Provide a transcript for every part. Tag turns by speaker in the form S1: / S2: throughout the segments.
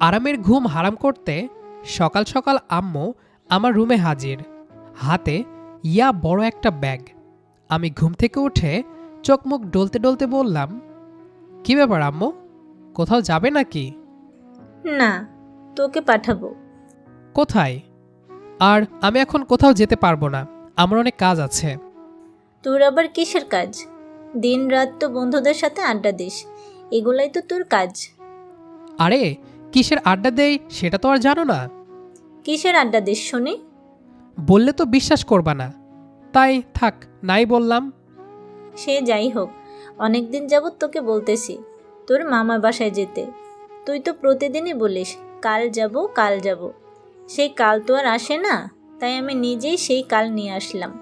S1: আরামের ঘুম হারাম করতে সকাল সকাল আম্মু আমার রুমে হাজির, হাতে ইয়া বড় একটা ব্যাগ। আমি ঘুম থেকে উঠে চোখ মুখ ডলতে ডলতে বললাম, কি ব্যাপার আম্মু, কোথাও যাবে নাকি?
S2: না, তোকে পাঠাবো।
S1: কোথায়? আর আমি এখন কোথাও যেতে পারবো না, আমার অনেক কাজ আছে।
S2: তোর আবার কিসের কাজ? দিন রাত তো বন্ধুদের সাথে আড্ডা দিস, এগুলাই তো তোর কাজ।
S1: আরে কিসের আড্ডা দেই সেটা তো আর জানো না।
S2: কিসের আড্ডা দিস শুনি?
S1: বললে তো বিশ্বাস করবা না, তাই থাক, নাই বললাম।
S2: সে যাই হোক, অনেকদিন যাবৎ তোকে বলতেছি তোর মামার বাসায় যেতে। তুই তো প্রতিদিনই বলিস কাল যাব কাল যাব, সেই কাল তো আর আসে না। তাই আমি নিজেই সেই কাল নিয়ে আসলাম।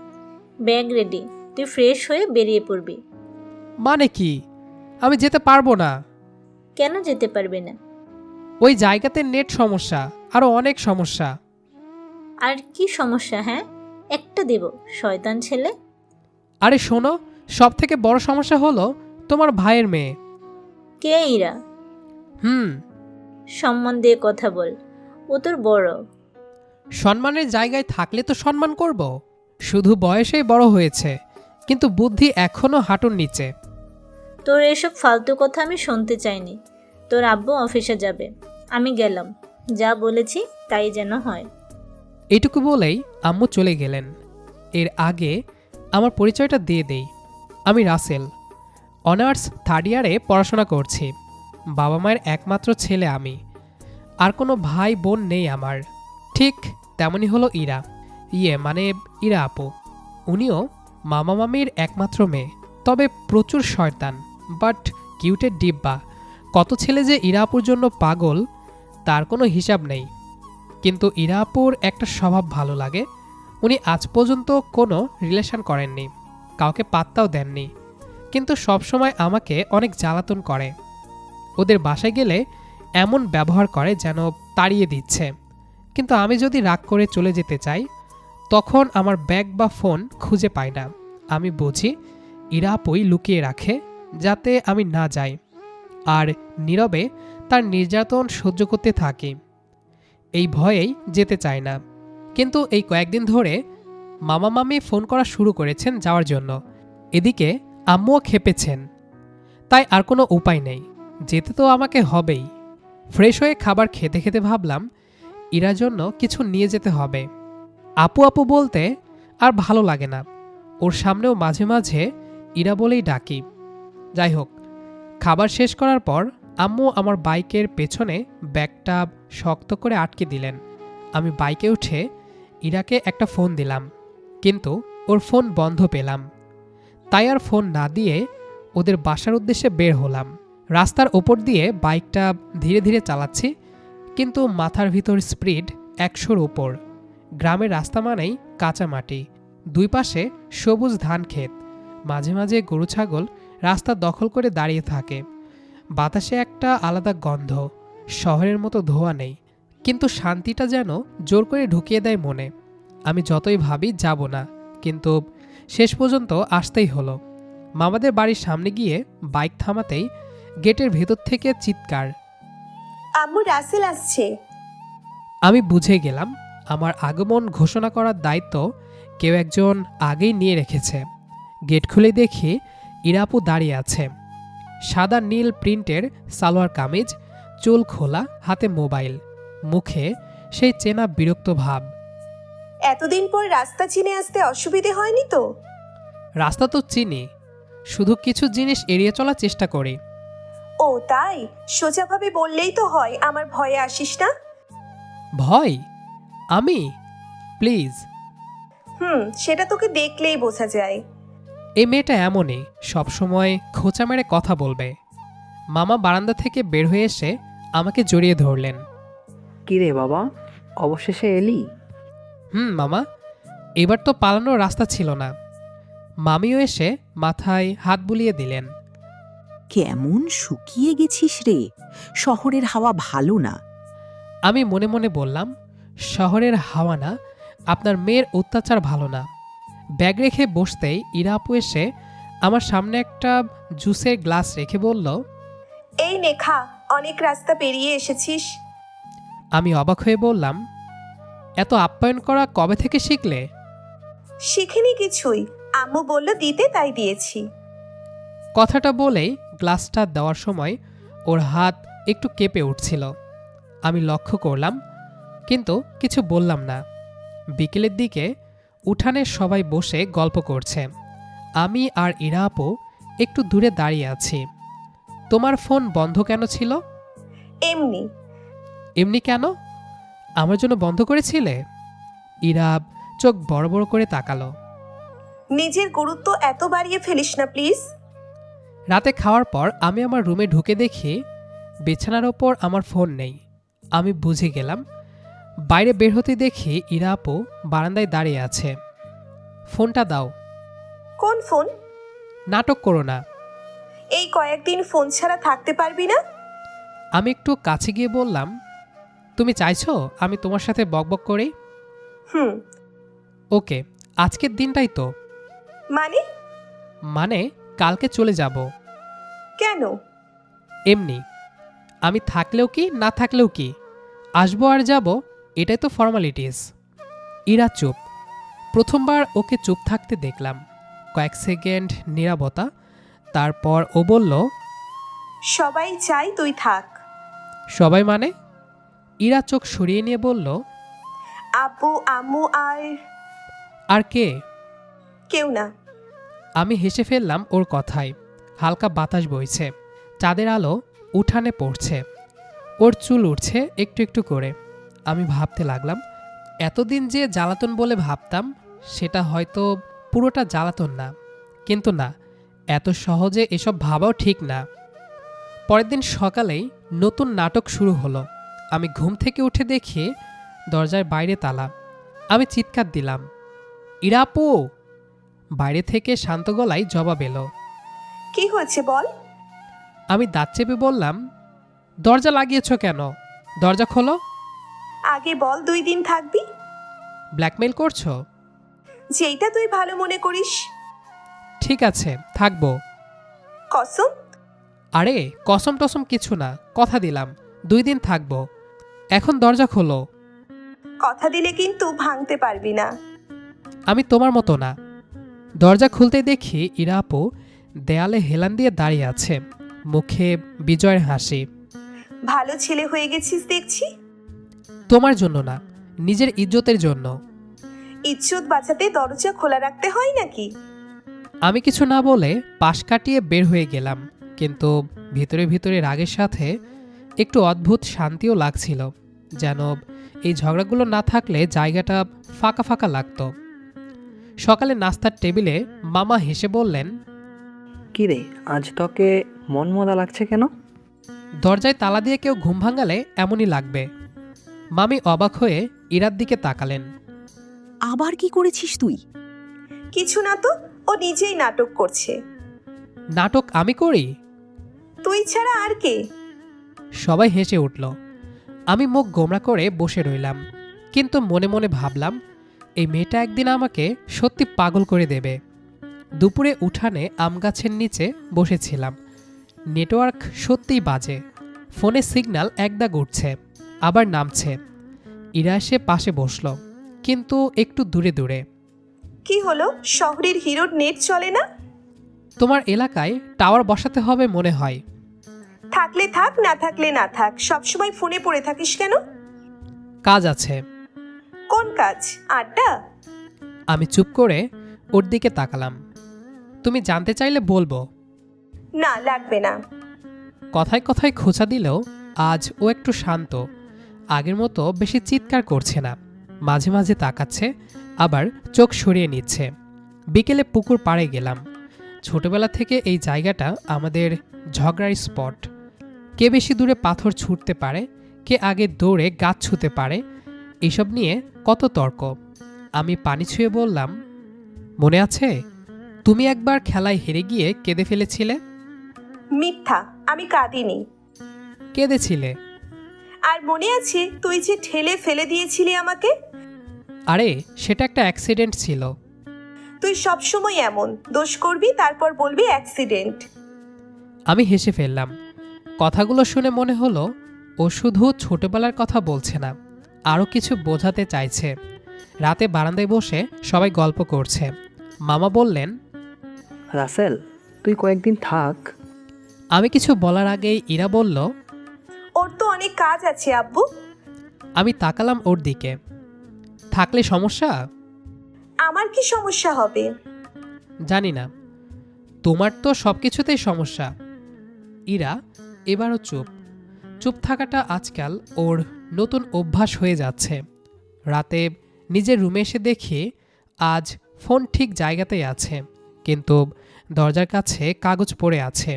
S2: ব্যাগ রেডি, তুই ফ্রেশ হয়ে বেরিয়ে পড়বি।
S1: মানে কি? আমি যেতে পারবো না।
S2: কেন যেতে পারবি না?
S1: ওই জায়গাতে নেট সমস্যা, আরো অনেক সমস্যা।
S2: আর কি সমস্যা? হ্যাঁ, একটা দেব, শয়তান ছেলে।
S1: আরে শোনো, সব থেকে বড় সমস্যা হলো তোমার ভাইয়ের মেয়ে।
S2: কে ইরা?
S1: হুম।
S2: সম্মান দিয়ে কথা বল, ও তোর বড়।
S1: সম্মানের জায়গায় থাকলে তো সম্মান করব। শুধু বয়সেই বড় হয়েছে, কিন্তু বুদ্ধি এখনো হাঁটুর নিচে।
S2: তোর এসব ফালতু কথা আমি শুনতে চাইনি। তোর আব্বু অফিসে যাবে, আমি গেলাম। যা বলেছি তাই যেন হয়।
S1: এইটুকু বলেই আম্মু চলে গেলেন। এর আগে আমার পরিচয়টা দিয়ে দেই। আমি রাসেল, অনার্স থার্ড ইয়ারে পড়াশোনা করছি। বাবা মায়ের একমাত্র ছেলে আমি, আর কোনো ভাই বোন নেই আমার। ঠিক তেমনই হলো ইরা, মানে ইরা আপু। উনিও মামা মামির একমাত্র মেয়ে, তবে প্রচুর শয়তান, বাট কিউটের ডিব্বা। কত ছেলে যে ইরা আপুর জন্য পাগল তার কোনো হিসাব নেই। কিন্তু ইরা আপুর একটা স্বভাব ভালো লাগে, উনি আজ পর্যন্ত কোনো রিলেশন করেননি, কাউকে পাত্তাও দেননি, কিন্তু সবসময় আমাকে অনেক জ্বালাতন করে। ওদের বাসায় গেলে এমন ব্যবহার করে যেন তাড়িয়ে দিচ্ছে। কিন্তু আমি যদি রাগ করে চলে যেতে চাই, তখন আমার ব্যাগ বা ফোন খুঁজে পাই না। আমি বুঝি ইরা আপুই লুকিয়ে রাখে যাতে আমি না যাই, আর নীরবে তার নির্যাতন সহ্য করতে থাকি। এই ভয়েই যেতে চায় না। কিন্তু এই কয়েকদিন ধরে মামা মামি ফোন করা শুরু করেছেন যাওয়ার জন্য। এদিকে আম্মুও খেপেছেন, তাই আর কোনো উপায় নেই, যেতে তো আমাকে হবেই। ফ্রেশ হয়ে খাবার খেতে খেতে ভাবলাম ইরার জন্য কিছু নিয়ে যেতে হবে। আপু আপু বলতে আর ভালো লাগে না, ওর সামনেও মাঝে মাঝে ইরা বলেই ডাকি। যাই হোক, খাবার শেষ করার পর আম্মু আমার বাইকের পেছনে ব্যাগটা শক্ত করে আটকে দিলেন। আমি বাইকে উঠে ইরাকে একটা ফোন দিলাম, কিন্তু ওর ফোন বন্ধ পেলাম। তাই আর ফোন না দিয়ে ওদের বাসার উদ্দেশ্যে বের হলাম। রাস্তার ওপর দিয়ে বাইকটা ধীরে ধীরে চালাচ্ছি, কিন্তু মাথার ভিতর স্পিড 100-র উপর। গ্রামের রাস্তা মানেই কাঁচা মাটি, দুই পাশে সবুজ ধান ক্ষেত, মাঝে মাঝে গরু ছাগল রাস্তা দখল করে দাঁড়িয়ে থাকে। বাতাসে একটা আলাদা গন্ধ, শহরের মতো ধোঁয়া নেই, কিন্তু শান্তিটা যেন জোর করে ঢুকিয়ে দেয় মনে। আমি যতই ভাবি যাব না, কিন্তু শেষ পর্যন্ত আসতেই হলো। মামাদের বাড়ির সামনে গিয়ে বাইক থামাতেই গেটের ভেতর থেকে চিৎকার।
S3: আম্মু, রাসেল আসছে।
S1: আমি বুঝে গেলাম আমার আগমন ঘোষণা করার দায়িত্ব কেউ একজন আগেই নিয়ে রেখেছে। গেট খুলে দেখি ইরা আপু দাঁড়িয়ে আছে। সাদা নীল প্রিন্টের সালোয়ার কামিজ, চুল খোলা, হাতে মোবাইল, মুখে সেই চেনা বিরক্ত ভাব।
S3: এতদিন পর রাস্তা চিনে আসতে অসুবিধে হয়নি তো?
S1: রাস্তা তো চিনি, শুধু কিছু জিনিস এড়িয়ে চলার চেষ্টা করি।
S3: ও তাই? সোজাভাবে বললেই তো হয়, আমার ভয়ে আসিস না।
S1: ভয়? আমি? প্লিজ।
S3: সেটা তোকে দেখলেই বোঝা যায়।
S1: এই মেয়েটা এমনই, সবসময় খোঁচা মেরে কথা বলবে। মামা বারান্দা থেকে বের হয়ে এসে আমাকে জড়িয়ে ধরলেন।
S4: কিরে বাবা, অবশেষে এলি?
S1: মামা, এবার তো পালানোর রাস্তা ছিল না। মামিও এসে মাথায় হাত বুলিয়ে দিলেন।
S5: কেমন শুকিয়ে গেছিস রে, শহরের হাওয়া ভালো না।
S1: আমি মনে মনে বললাম, শহরের হাওয়া না, আপনার মেয়ের অত্যাচার ভালো না। ব্যাগ রেখে বসতেই ইরা আপু এসে আমার সামনে একটা জুসের গ্লাস রেখে বলল,
S3: এই নে খা, অনেক রাস্তা পেরিয়ে এসেছিস।
S1: আমি অবাক হয়ে বললাম, এত আপ্যায়ন করা কবে থেকে শিখলে?
S3: শিখিনি কিছুই, আম্মু বলল দিতে তাই দিয়েছি।
S1: কথাটা বলেই গ্লাসটা দেওয়ার সময় ওর হাত একটু কেঁপে উঠছিল। আমি লক্ষ্য করলাম, কিন্তু কিছু বললাম না। বিকেলের দিকে উঠানে সবাই বসে গল্প করছে। আমি আর ইরা আপু একটু দূরে দাঁড়িয়ে আছি। তোমার ফোন বন্ধ কেন ছিল?
S3: এমনি।
S1: এমনি কেন? আমার জন্য বন্ধ করেছিলে? ইরা চোখ বড় বড় করে তাকালো।
S3: নিজের গুরুত্ব এত বাড়িয়ে ফেলিস না প্লিজ।
S1: রাতে খাওয়ার পর আমি আমার রুমে ঢুকে দেখি বিছানার ওপর আমার ফোন নেই। আমি বুঝে গেলাম। বাইরে বের হতে দেখি ইরা আপু বারান্দায় দাঁড়িয়ে আছে। ফোনটা দাও।
S3: কোন ফোন?
S1: নাটক করো না।
S3: এই কয়েকদিন ফোন ছাড়া থাকতে পারবি না?
S1: আমি একটু কাছে গিয়ে বললাম, তুমি চাইছো আমি তোমার সাথে বকবক করি?
S3: হুম।
S1: ওকে, আজকের দিনটাই তো।
S3: মানে?
S1: মানে কালকে চলে যাব।
S3: কেন?
S1: এমনি। আমি থাকলেও কি না থাকলেও কি, আসবো আর যাব, এটাই তো ফর্মালিটিস। ইরা চুপ। প্রথমবার ওকে চুপ থাকতে দেখলাম। কয়েক সেকেন্ড নীরবতা। তারপর ও বলল,
S3: সবাই চাই তুই থাক।
S1: সবাই মানে? ইরা চোখ সরিয়ে নিয়ে বলল,
S3: আব্বু, আম্মু
S1: আর কে?
S3: কেউ না।
S1: আমি হেসে ফেললাম ওর কথায়। হালকা বাতাস বইছে, চাঁদের আলো উঠানে পড়ছে। ওর চুল উঠছে একটু একটু করে। আমি ভাবতে লাগলাম, এতদিন যে জ্বালাতন বলে ভাবতাম সেটা হয়তো পুরোটা জ্বালাতন না। কিন্তু না, এত সহজে এসব ভাবাও ঠিক না। পরের দিন সকালেই নতুন নাটক শুরু হলো। আমি ঘুম থেকে উঠে দেখি দরজার বাইরে তালা। আমি চিৎকার দিলাম, ইরা আপু! বাইরে থেকে শান্ত গলায় জবাব এলো।
S3: কি হয়েছে বল।
S1: আমি দাঁত চেপে বললাম, দরজা লাগিয়েছ কেন? দরজা খোলো।
S3: আগে বল 2 দিন থাকবি।
S1: ব্ল্যাকমেল করছো?
S3: যেইটা তুই ভালো মনে করিস।
S1: ঠিক আছে, থাকবো।
S3: কসম?
S1: আরে কসম টসম কিছু না, কথা দিলাম 2 দিন থাকবো। এখন দরজা খোলো।
S3: কথা দিলে কিন্তু ভাঙতে পারবি না।
S1: আমি তোমার মতো না। দরজা খুলতে দেখি ইরা আপু দেয়ালে হেলান দিয়ে দাঁড়িয়ে আছে, মুখে বিজয়ের হাসি।
S3: ভালো ছেলে হয়ে গেছিস দেখছি।
S1: তোমার জন্য না, নিজের ইজ্জতের জন্য।
S3: ইজ্জত বাঁচাতে দরজা খোলা রাখতে হয় নাকি?
S1: আমি কিছু না বলে পাশ কাটিয়ে বের হয়ে গেলাম, কিন্তু ভিতরে ভিতরে রাগের সাথে একটু অদ্ভুত শান্তিও লাগছিল। যেন এই ঝগড়াগুলো না থাকলে জায়গাটা ফাঁকা ফাঁকা লাগতো। সকালে নাস্তার টেবিলে মামা হেসে বললেন,
S4: কিরে আজ তোকে মন মদা লাগছে কেন?
S1: দরজায় তালা দিয়ে কেউ ঘুম ভাঙালে এমনই লাগবে। মামি অবাক হয়ে ইরার দিকে তাকালেন।
S5: আবার কি করেছিস তুই?
S3: কিছু না তো, ও নিজেই নাটক করছে।
S1: নাটক আমি করি?
S3: তুই ছাড়া আর কে?
S1: সবাই হেসে উঠল। আমি মুখ গোমড়া করে বসে রইলাম, কিন্তু মনে মনে ভাবলাম, এই মেয়েটা একদিন আমাকে সত্যি পাগল করে দেবে। দুপুরে উঠানে আম গাছের নিচে বসেছিলাম। নেটওয়ার্ক সত্যিই বাজে। ফোনে সিগন্যাল একদাগ উঠছে, আবার নামছে। ইরা এসে পাশে বসল, কিন্তু একটু দূরে দূরে।
S3: কি হলো, শহরের হিরোর নেট চলে না?
S1: তোমার এলাকায় টাওয়ার বসাতে হবে মনে হয়।
S3: থাকলে থাক, না থাকলে না থাক, সবসময় ফোনে পড়ে থাকিস কেন?
S1: কাজ আছে।
S3: কোন কাজ? আড্ডা?
S1: আমি চুপ করে ওর দিকে তাকালাম। তুমি জানতে চাইলে বলবো।
S3: না, লাগবে না।
S1: কথায় কথায় খোঁচা দিলেও আজ ও একটু শান্ত। আগের মতো বেশি চিৎকার করছে না, মাঝে মাঝে তাকাচ্ছে, আবার চোখ সরিয়ে নিচ্ছে। বিকেলে পুকুর পাড়ে গেলাম। ছোটবেলা থেকে এই জায়গাটা আমাদের ঝগড়ার স্পট। কে বেশি দূরে পাথর ছুটতে পারে, কে আগে দৌড়ে গাছ ছুঁতে পারে, এইসব নিয়ে কত তর্ক। আমি পানি ছুঁয়ে বললাম, মনে আছে তুমি একবার খেলায় হেরে গিয়ে কেঁদে ফেলেছিলে?
S3: মিথ্যা, আমি কাঁদিনি।
S1: কেঁদেছিলে?
S3: আর মনে আছে তুই যে ঠেলে ফেলে দিয়েছিলি আমাকে?
S1: আরে সেটা একটা অ্যাক্সিডেন্ট ছিল।
S3: তুই সবসময় এমন, দোষ করবি তারপর বলবি অ্যাক্সিডেন্ট।
S1: আমি হেসে ফেললাম। কথাগুলো শুনে মনে হলো ও শুধু ছোটবেলার কথা বলছে না, আরও কিছু বোঝাতে চাইছে। রাতে বারান্দায় বসে সবাই গল্প করছে। মামা বললেন,
S4: রাসেল, তুই কয়েকদিন থাক।
S1: আমি কিছু বলার আগেই ইরা বলল,
S3: ওর তো অনেক কাজ আছে আব্বু।
S1: আমি তাকালাম ওর দিকে। থাকলে সমস্যা?
S3: আমার কি সমস্যা হবে?
S1: জানি না, তোমার তো সব কিছুতেই সমস্যা। ইরা এবারও চুপ। চুপ থাকাটা আজকাল ওর নতুন অভ্যাস হয়ে যাচ্ছে। রাতে নিজের রুমে এসে দেখি আজ ফোন ঠিক জায়গাতেই আছে, কিন্তু দরজার কাছে কাগজ পড়ে আছে।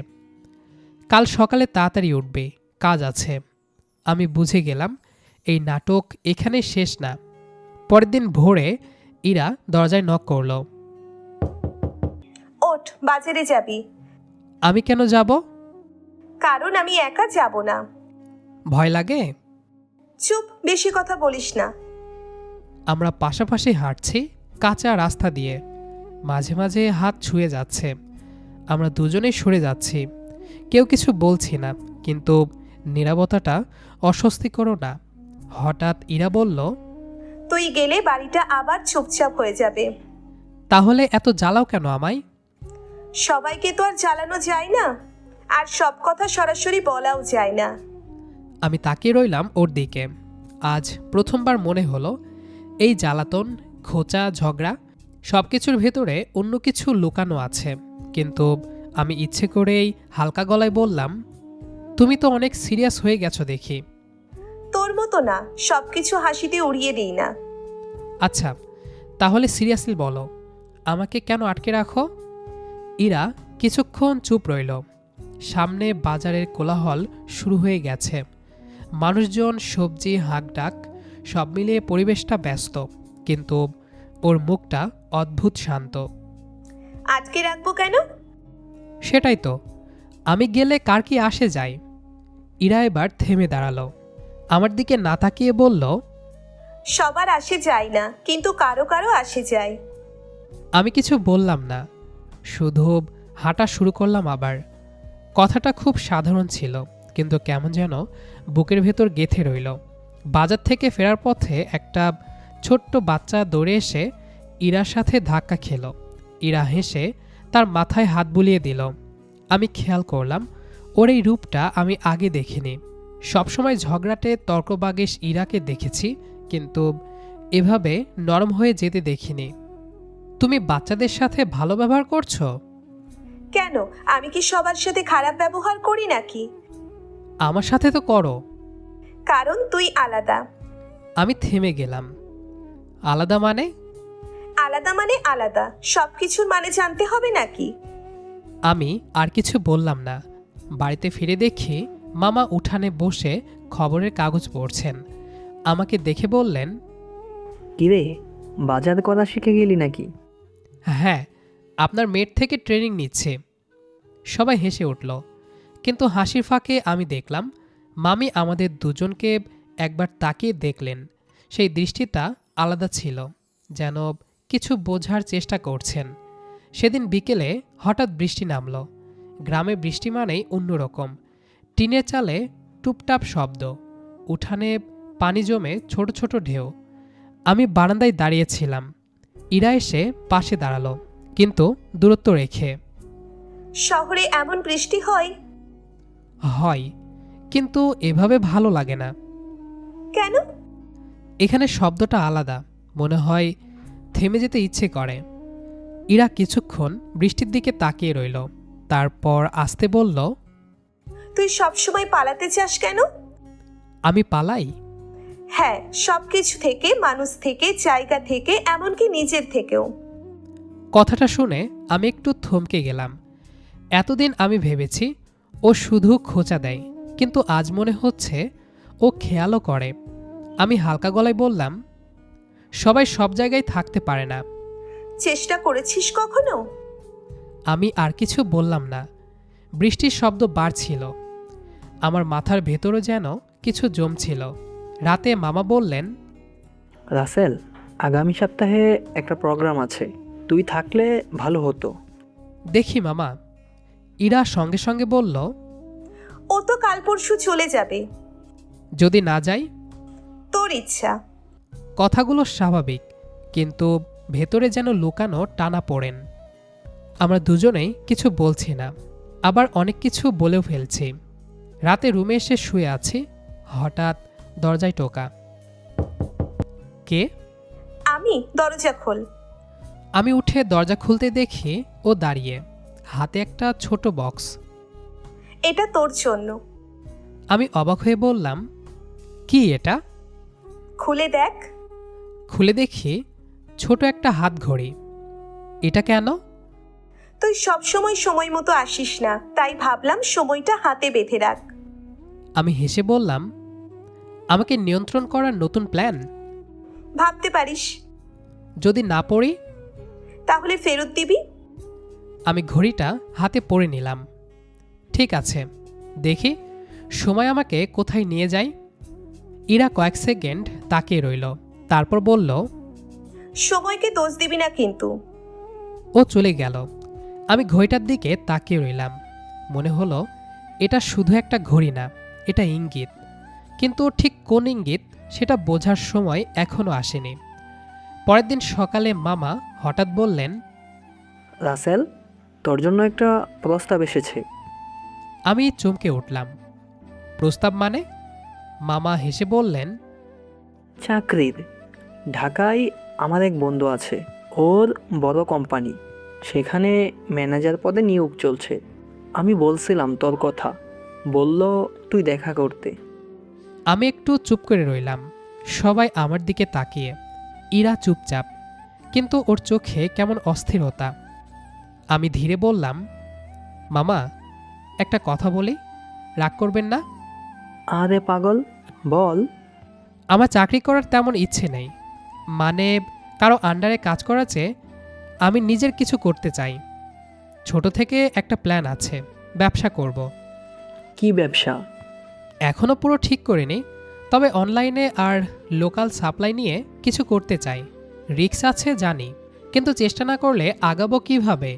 S1: কাল সকালে তাড়াতাড়ি উঠবে, কাজ আছে। আমি বুঝে গেলাম এই নাটক এখানে শেষ না। পরের দিন ভোরে ইরা দরজায় নক করল।
S3: ওঠ, বাজারে যাবি।
S1: আমি কেন যাব?
S3: কারণ আমি একা যাব না।
S1: ভয় লাগে?
S3: চুপ, বেশি কথা বলিস না।
S1: আমরা পাশাপাশি হাঁটছি কাঁচা রাস্তা দিয়ে। মাঝে মাঝে হাত ছুঁয়ে যাচ্ছে। আমরা দুজনেই সরে যাচ্ছি। কেউ কিছু বলছি না, কিন্তু নীরবতাটা অস্বস্তিকরও না। হঠাৎ ইরা বলল,
S3: তুই গেলে বাড়িটা আবার চুপচাপ হয়ে যাবে।
S1: তাহলে এত জ্বালাও কেন আমায়?
S3: সবাইকে তো আর জ্বালানো যায় না, আর সব কথা সরাসরি বলাও যায় না।
S1: আমি তাকিয়ে রইলাম ওর দিকে। আজ প্রথমবার মনে হলো এই জ্বালাতন, খোঁচা, ঝগড়া সব কিছুর ভেতরে অন্য কিছু লুকানো আছে। কিন্তু আমি ইচ্ছে করেই হালকা গলায় বললাম, তুমি তো অনেক সিরিয়াস হয়ে গেছো দেখি।
S3: তোর মতো না, সবকিছু হাসিতে উড়িয়ে দিই না।
S1: আচ্ছা, তাহলে সিরিয়াসলি বলো, আমাকে কেন আটকে রাখো? ইরা কিছুক্ষণ চুপ রইল। সামনে বাজারের কোলাহল শুরু হয়ে গেছে। মানুষজন, সবজি, হাঁকডাক সব মিলিয়ে পরিবেশটা ব্যস্ত, কিন্তু ওর মুখটা অদ্ভুত শান্ত।
S3: আটকে রাখবো কেন?
S1: সেটাই তো, আমি গেলে কার কি আসে যায়? ইরা এবার থেমে দাঁড়ালো। আমার দিকে না তাকিয়ে বলল,
S3: সবার আসে যায় না, কিন্তু কারো কারো আসে যায়।
S1: আমি কিছু বললাম না, শুধু হাঁটা শুরু করলাম আবার। কথাটা খুব সাধারণ ছিল, কিন্তু কেমন যেন বুকের ভেতর গেঁথে রইল। বাজার থেকে ফেরার পথে একটা ছোট্ট বাচ্চা দৌড়ে এসে ইরার সাথে ধাক্কা খেল। ইরা হেসে তার মাথায় হাত বুলিয়ে দিল। আমি খেয়াল করলাম ওর এই রূপটা আমি আগে দেখিনি। সবসময় ঝগড়াটে তর্কবাগেশ ইরাকে দেখেছি, কিন্তু এভাবে নরম হয়ে যেতে দেখিনি। তুমি বাচ্চাদের সাথে ভালো ব্যবহার করছো?
S3: কেন, আমি কি সবার সাথে খারাপ ব্যবহার করি নাকি?
S1: আমার সাথে তো করো।
S3: কারণ তুই আলাদা।
S1: আমি থেমে গেলাম। আলাদা মানে?
S3: আলাদা মানে আলাদা, সবকিছুর মানে জানতে হবে নাকি?
S1: আমি আর কিছু বললাম না। বাড়িতে ফিরে দেখি মামা উঠানে বসে খবরের কাগজ পড়ছেন। আমাকে দেখে বললেন,
S4: কিরে, বাজার করা শিখে গেলি নাকি?
S1: হ্যাঁ, আপনার মেয়ের থেকে ট্রেনিং নিচ্ছে। সবাই হেসে উঠল, কিন্তু হাসির ফাঁকে আমি দেখলাম মামি আমাদের দুজনকে একবার তাকিয়ে দেখলেন। সেই দৃষ্টিটা আলাদা ছিল, যেন কিছু বোঝার চেষ্টা করছেন। সেদিন বিকেলে হঠাৎ বৃষ্টি নামল। গ্রামে বৃষ্টি মানেই অন্যরকম। টিনের চালে টুপটাপ শব্দ, উঠানে পানি জমে ছোট ছোট ঢেউ। আমি বারান্দায় দাঁড়িয়েছিলাম। ইরা এসে পাশে দাঁড়ালো, কিন্তু দূরত্ব রেখে।
S3: শহরে এমন বৃষ্টি হয়?
S1: হয়, কিন্তু এভাবে ভালো লাগে না।
S3: কেন?
S1: এখানে শব্দটা আলাদা, মনে হয় থেমে যেতে ইচ্ছে করে। ইরা কিছুক্ষণ বৃষ্টির দিকে তাকিয়ে রইল, তারপর আস্তে বলল,
S3: তুই সবসময় পালাতে চাস কেন?
S1: আমি পালাই?
S3: হ্যাঁ, সবকিছু থেকে, মানুষ থেকে, জায়গা থেকে, এমনকি নিজের থেকেও।
S1: কথাটা শুনে আমি একটু থমকে গেলাম। এতদিন আমি ভেবেছি ও শুধু খোঁচা দেয়, কিন্তু আজ মনে হচ্ছে ও খেয়ালও করে। আমি হালকা গলায় বললাম, সবাই সব জায়গায় থাকতে পারে না।
S3: চেষ্টা করেছিস কখনো?
S1: আমি আর কিছু বললাম না। বৃষ্টির শব্দ বাড়ছিল। আমার মাথার ভেতরও যেন কিছু জমছিল। রাতে মামা বললেন,
S4: রাসেল, আগামী সপ্তাহে একটা প্রোগ্রাম আছে, তুই থাকলে ভালো হতো।
S1: দেখি মামা। ইরা সঙ্গে সঙ্গে বলল,
S3: ও তো কাল পরশু চলে যাবে।
S1: যদি না যাই?
S3: তোর ইচ্ছা।
S1: কথাগুলো স্বাভাবিক, কিন্তু ভেতরে যেন লুকানো টানা পড়েন। আমরা দুজনেই কিছু বলছি না, আবার অনেক কিছু বলেও ফেলছি। রাতে রুমে এসে শুয়ে আছি, হঠাৎ দরজায় টোকা। কে?
S3: আমি, দরজা খোল।
S1: আমি উঠে দরজা খুলতে দেখি ও দাঁড়িয়ে, হাতে একটা ছোট বক্স।
S3: এটা তোর জন্য।
S1: আমি অবাক হয়ে বললাম, কি এটা?
S3: খুলে দেখ।
S1: খুলে দেখি ছোট একটা হাত ঘড়ি। এটা কেন?
S3: তুই সবসময় সময় মতো আসিস না, তাই ভাবলাম সময়টা হাতে বেঁধে রাখ।
S1: আমি হেসে বললাম, আমাকে নিয়ন্ত্রণ করার নতুন প্ল্যান?
S3: ভাবতে পারিস।
S1: যদি না পড়ি?
S3: তাহলে ফেরত দিবি।
S1: আমি ঘড়িটা হাতে পরে নিলাম। ঠিক আছে, দেখি সময় আমাকে কোথায় নিয়ে যায়। ইরা কয়েক সেকেন্ড তাকিয়ে রইল, তারপর বলল,
S3: সময়কে দোষ দিবি না কিন্তু।
S1: ও চলে গেল। আমি ঘড়িটার দিকে তাকিয়ে রইলাম। মনে হলো এটা শুধু একটা ঘড়ি না, এটা ইঙ্গিত। কিন্তু ঠিক কোন ইঙ্গিত সেটা বোঝার সময় এখনও আসেনি। পরের দিন সকালে মামা হঠাৎ বললেন,
S4: রাসেল, তোর জন্য একটা প্রস্তাব এসেছে।
S1: আমি চমকে উঠলাম। প্রস্তাব মানে? মামা হেসে বললেন,
S4: চাকরির। ঢাকায় আমার এক বন্ধু আছে, ওর বড় কোম্পানি, সেখানে ম্যানেজার পদে নিয়োগ চলছে। আমি বলছিলাম তোর কথা, বলল তুই দেখা করতে।
S1: আমি একটু চুপ করে রইলাম, সবাই আমার দিকে তাকিয়ে। ইরা চুপচাপ, কিন্তু ওর চোখে কেমন অস্থিরতা। আমি ধীরে বললাম, মামা, একটা কথা বলি, রাগ করবেন না?
S4: আরে পাগল, বল।
S1: আমার চাকরি করার তেমন ইচ্ছে নেই, মানে কারো আন্ডারে কাজ করার চেয়ে আমি নিজের কিছু করতে চাই। ছোট থেকে একটা প্ল্যান আছে, ব্যবসা করব।
S4: কি ব্যবসা?
S1: এখনও পুরো ঠিক করিনি, তবে অনলাইনে আর লোকাল সাপ্লাই নিয়ে কিছু করতে চাই। রিস্ক আছে জানি, কিন্তু চেষ্টা না করলে আগাবো কিভাবে?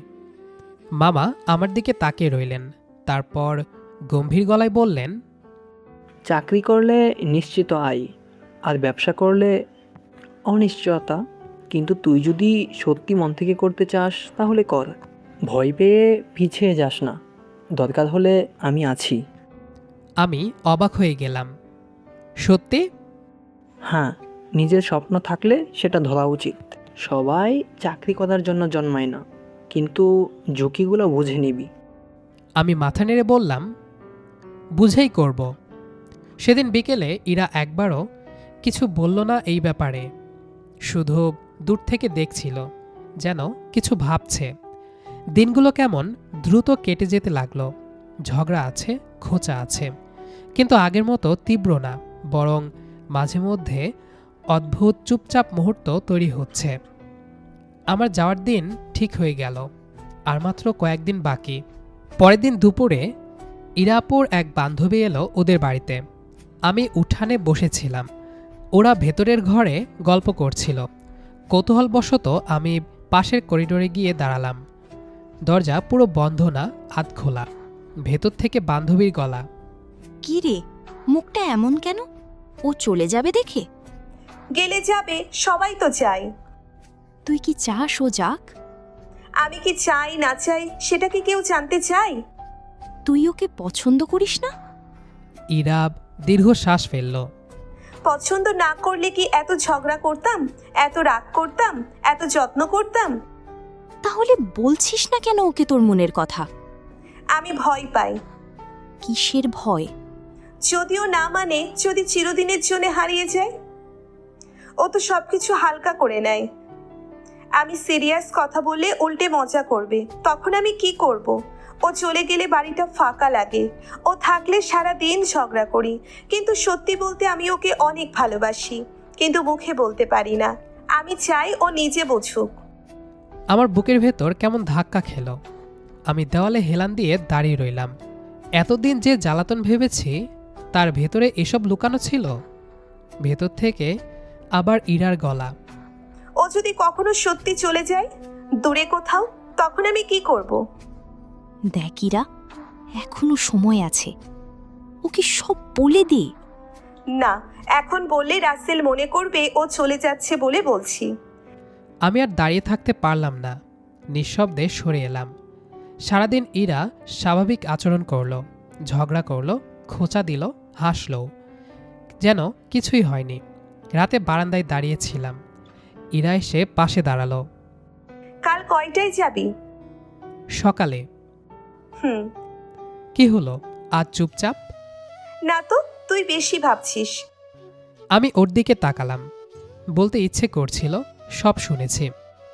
S1: মামা আমার দিকে তাকিয়ে রইলেন, তারপর গম্ভীর গলায় বললেন,
S4: চাকরি করলে নিশ্চিত আয়, আর ব্যবসা করলে অনিশ্চয়তা। কিন্তু তুই যদি সত্যি মন থেকে করতে চাস তাহলে কর, ভয় পেয়ে পিছিয়ে যাস না, দরকার হলে আমি আছি।
S1: আমি অবাক হয়ে গেলাম। সত্যি?
S4: হ্যাঁ, নিজের স্বপ্ন থাকলে সেটা ধরা উচিত। সবাই চাকরি করার জন্য জন্মায় না, কিন্তু ঝুঁকিগুলো বুঝে নিবি।
S1: আমি মাথা নেড়ে বললাম, বুঝেই করব। সেদিন বিকেলে ইরা একবারও কিছু বলল না এই ব্যাপারে, শুধু দূর থেকে দেখছিল, যেন কিছু ভাবছে। দিনগুলো কেমন দ্রুত কেটে যেতে লাগলো। ঝগড়া আছে, খোঁচা আছে, কিন্তু আগের মতো তীব্র না, বরং মাঝে মধ্যে অদ্ভুত চুপচাপ মুহূর্ত তৈরি হচ্ছে। আমার যাওয়ার দিন ঠিক হয়ে গেল, আর মাত্র কয়েকদিন বাকি। পরের দিন দুপুরে ইরাপুর এক বান্ধবী এলো ওদের বাড়িতে। আমি উঠানে বসেছিলাম, ওরা ভেতরের ঘরে গল্প করছিল। কৌতূহলবশত আমি পাশের করিডোরে গিয়ে দাঁড়ালাম। দরজা পুরো বন্ধ না, আধ খোলা। ভেতর থেকে বান্ধবীর গলা,
S5: কি রে, মুখটা এমন কেন? ও চলে যাবে দেখে?
S3: গেলে যাবে, সবাই তো চায়।
S5: তুই কি চাস ও যাক?
S3: আমি কি চাই না চাই সেটা কি কেউ জানতে চায়?
S5: তুই ওকে পছন্দ করিস না?
S1: ইরা দীর্ঘশ্বাস ফেলল।
S3: পছন্দ না করলে কি এত ঝগড়া করতাম, এত রাগ করতাম, এত যত্ন করতাম?
S5: তাহলে বলছিস না কেন ওকে তোর মনের কথা?
S3: আমি ভয় পাই।
S5: কিসের ভয়?
S3: যদিও না মানে, যদি চিরদিনের জন্য হারিয়ে যায়। ও তো সবকিছু হালকা করে নেয়। আমি সিরিয়াস কথা বললে উল্টে মজা করবে, তখন আমি কি করব? ও চলে গেলে বাড়িটা ফাঁকা লাগে, ও থাকলে সারা দিন ঝগড়া করি। কিন্তু সত্যি বলতে আমি ওকে অনেক ভালোবাসি, কিন্তু মুখে বলতে পারি না। আমি চাই ও নিজে বুঝুক।
S1: আমার বুকের ভেতর কেমন ধাক্কা খেল। আমি দেওয়ালে হেলান দিয়ে দাঁড়িয়ে রইলাম। এতদিন যে জ্বালাতন ভেবেছি, তার ভেতরে এসব লুকানো ছিল। ভেতর থেকে আবার ইরার গলা,
S3: ও যদি কখনো সত্যি চলে যায় দূরে কোথাও, তখন আমি কি করব?
S5: দেখ ইরা, এখনো সময় আছে, ওকে সব বলে দে।
S3: না, এখন বললে রাসেল মনে করবে ও চলে যাচ্ছে বলে বলছি।
S1: আমি আর দাঁড়িয়ে থাকতে পারলাম না, নিঃশব্দে সরে এলাম। সারাদিন ইরা স্বাভাবিক আচরণ করলো, ঝগড়া করলো, খোঁচা দিল, হাসলো, যেন কিছুই হয়নি। রাতে বারান্দায় দাঁড়িয়েছিলাম, ইরা এসে পাশে দাঁড়ালো।
S3: কাল কয়টায় যাবি?
S1: সকালে।
S3: হুম।
S1: কি হলো আজ চুপচাপ?
S3: না তো, তুই বেশি ভাবছিস।
S1: আমি ওর দিকে তাকালাম, বলতে ইচ্ছে করছিল সব শুনেছি,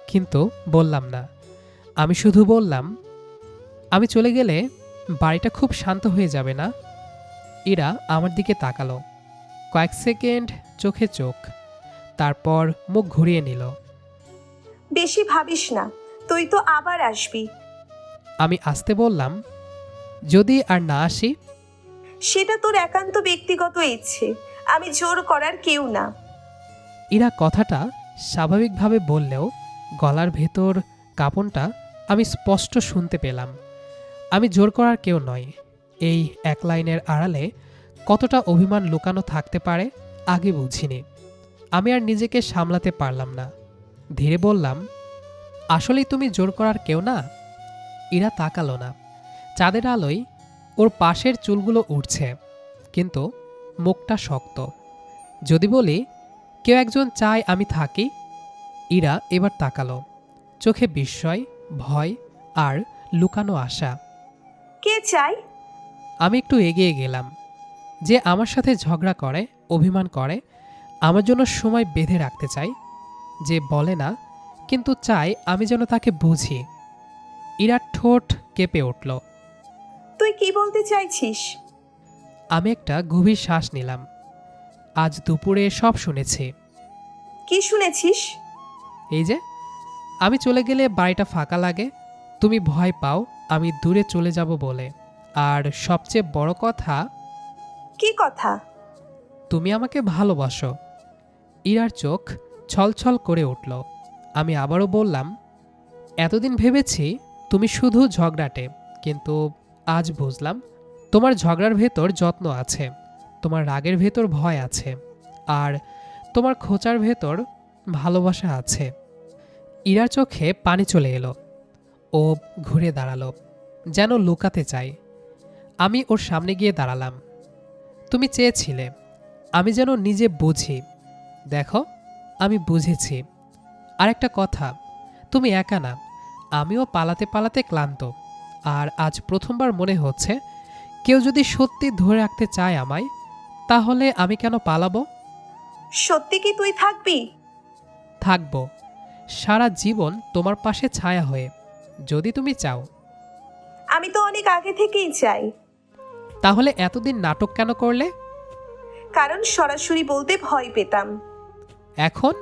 S1: কিন্তু বললাম না। আমি শুধু বললাম, আমি চলে গেলে বাড়িটা খুব শান্ত হয়ে যাবে না? ইরা আমার দিকে তাকালো, কয়েক সেকেন্ড চোখে চোখ, তারপর মুখ ঘুরিয়ে নিল।
S3: বেশি ভাবিস না, তুই তো আবার আসবি।
S1: আমি আসতে বললাম, যদি আর না আসি?
S3: সেটা তোর একান্ত ব্যক্তিগত ইচ্ছে, আমি জোর করার কেউ না।
S1: ইরা কথাটা স্বাভাবিকভাবে বললেও গলার ভেতর কাঁপনটা আমি স্পষ্ট শুনতে পেলাম। আমি জোর করার কেউ নয়। এই এক লাইনের আড়ালে কতটা অভিমান লুকানো থাকতে পারে আগে বুঝিনি। আমি আর নিজেকে সামলাতে পারলাম না, ধীরে বললাম, আসলেই তুমি জোর করার কেউ না? ইরা তাকালো না। চাঁদের আলোয় ওর পাশের চুলগুলো উঠছে, কিন্তু মুখটা শক্ত। যদি বলি কেউ একজন চায় আমি থাকি? ইরা এবার তাকালো, চোখে বিস্ময়, ভয় আর লুকানো আশা।
S3: কে চাই?
S1: আমি একটু এগিয়ে গেলাম। যে আমার সাথে ঝগড়া করে, অভিমান করে, আমার জন্য সময় বেঁধে রাখতে চাই, যে বলে না কিন্তু চাই আমি যেন তাকে বুঝি। ইরার ঠোঁট কেঁপে উঠল।
S3: তুই কি বলতে চাইছিস?
S1: আমি একটা গভীর শ্বাস নিলাম। আজ দুপুরে সব শুনেছি।
S3: কি শুনেছিস?
S1: এই যে, আমি চলে গেলে বাড়িটা ফাঁকা লাগে, তুমি ভয় পাও আমি দূরে চলে যাব বলে, আর সবচেয়ে বড় কথা,
S3: কি কথা?
S1: তুমি আমাকে ভালোবাসো। ইরার চোখ ছলছল করে উঠল। আমি আবারও বললাম, এতদিন ভেবেছি তুমি শুধু ঝগড়াটে, কিন্তু আজ বুঝলাম তোমার ঝগড়ার ভেতর যত্ন আছে, তোমার রাগের ভেতর ভয় আছে, আর তোমার খোঁচার ভেতর ভালোবাসা আছে। ইরার চোখে পানি চলে এলো। ও ঘুরে দাঁড়ালো, যেন লুকাতে চাই। আমি ওর সামনে গিয়ে দাঁড়ালাম। তুমি চেয়েছিলে আমি যেন নিজে বুঝি। দেখো, আমি বুঝেছি। আর একটা কথা, তুমি একা না, আমিও পালাতে পালাতে ক্লান্ত। আর আজ প্রথমবার মনে হচ্ছে কেউ যদি সত্যি ধরে রাখতে চায় আমায়, তাহলে আমি কেন পালাবো?
S3: সত্যি কি তুই থাকবি?
S1: থাকবো, সারা জীবন তোমার পাশে ছায়া হয়ে, যদি তুমি চাও।
S3: আমি তো অনেক আগে থেকেই চাই।
S1: তাহলে এতদিন নাটক কেন করলে?
S3: কারণ সরাসরি বলতে ভয় পেতাম।
S1: এখন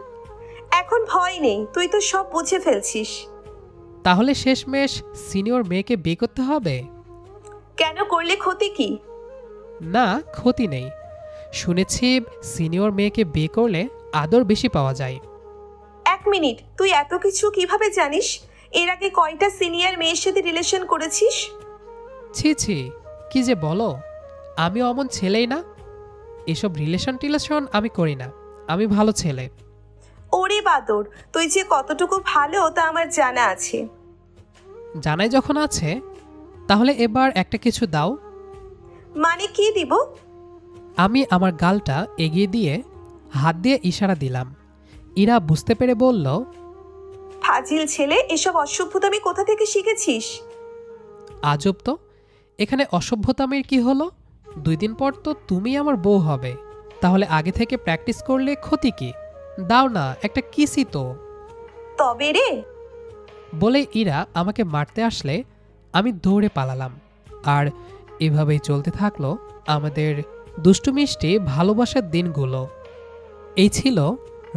S3: এখন ভয় নেই, তুই তো সব বুঝে ফেলছিস।
S1: তাহলে শেষমেশ সিনিয়র মেয়েকে বিয়ে করতে হবে?
S3: কেন, করলে ক্ষতি কি?
S1: না, ক্ষতি নেই। শুনেছি সিনিয়র মেয়েকে বিয়ে করলে আদর বেশি পাওয়া যায়।
S3: এক মিনিট, তুই এত কিছু কিভাবে জানিস? এর আগে কয়টা সিনিয়র মেয়ের সাথে রিলেশন করেছিস?
S1: ছি ছি, কি যে বলো, আমি অমন ছেলেই না। এসব রিলেশন টিলেশন আমি করি না, আমি ভালো ছেলে।
S3: ওরে বাদর, তুই যে কতটুকু ভালো তা আমার জানা আছে।
S1: জানাই যখন আছে, তাহলে এবার একটা কিছু দাও।
S3: মানে কি দিব?
S1: আমি আমার গালটা এগিয়ে দিয়ে হাত দিয়ে ইশারা দিলাম। ইরা বুঝতে পেরে বলল,
S3: ফাজিল ছেলে, এসব অসভ্যতামি কোথা থেকে শিখেছিস?
S1: আজব তো, এখানে অসভ্যতামের কি হলো? 2 দিন পর তো তুমি আমার বউ হবে, তাহলে আগে থেকে প্র্যাকটিস করলে ক্ষতি কি? দাও না, একটা কিসই তো।
S3: তবে রে।
S1: বলে ইরা আমাকে মারতে আসলে আমি দৌড়ে পালালাম। আর এভাবেই চলতে থাকলো আমাদের দুষ্টু মিষ্টি ভালোবাসার দিনগুলো। এই ছিল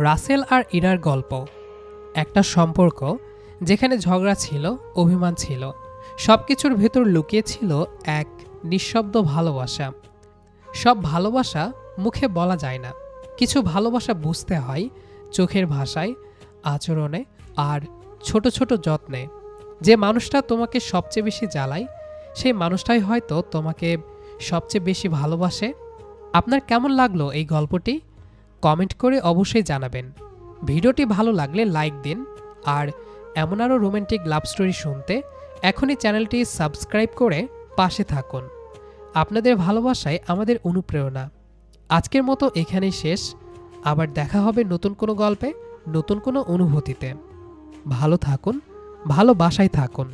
S1: রাসেল আর ইরার গল্প। একটা সম্পর্ক যেখানে ঝগড়া ছিল, অভিমান ছিল, সব কিছুর ভেতর লুকিয়ে ছিল এক নিঃশব্দ ভালোবাসা। সব ভালোবাসা মুখে বলা যায় না, কিছু ভালোবাসা বুঝতে হয় চোখের ভাষায়, আচরণে আর ছোট ছোট যত্নে। যে মানুষটা তোমাকে সবচেয়ে বেশি জ্বালায়, সেই মানুষটাই হয়তো তোমাকে সবচেয়ে বেশি ভালোবাসে। আপনার কেমন লাগলো এই গল্পটি কমেন্ট করে অবশ্যই জানাবেন। ভিডিওটি ভালো লাগলে লাইক দিন, আর এমন আরও রোমান্টিক লাভ স্টোরি শুনতে এখনই চ্যানেলটি সাবস্ক্রাইব করে পাশে থাকুন। আপনাদের ভালোবাসায় আমাদের অনুপ্রেরণা। আজকের মতো এখানেই শেষ। আবার দেখা হবে নতুন কোনো গল্পে, নতুন কোনো অনুভূতিতে। ভালো থাকুন, ভালোবাসায় থাকুন।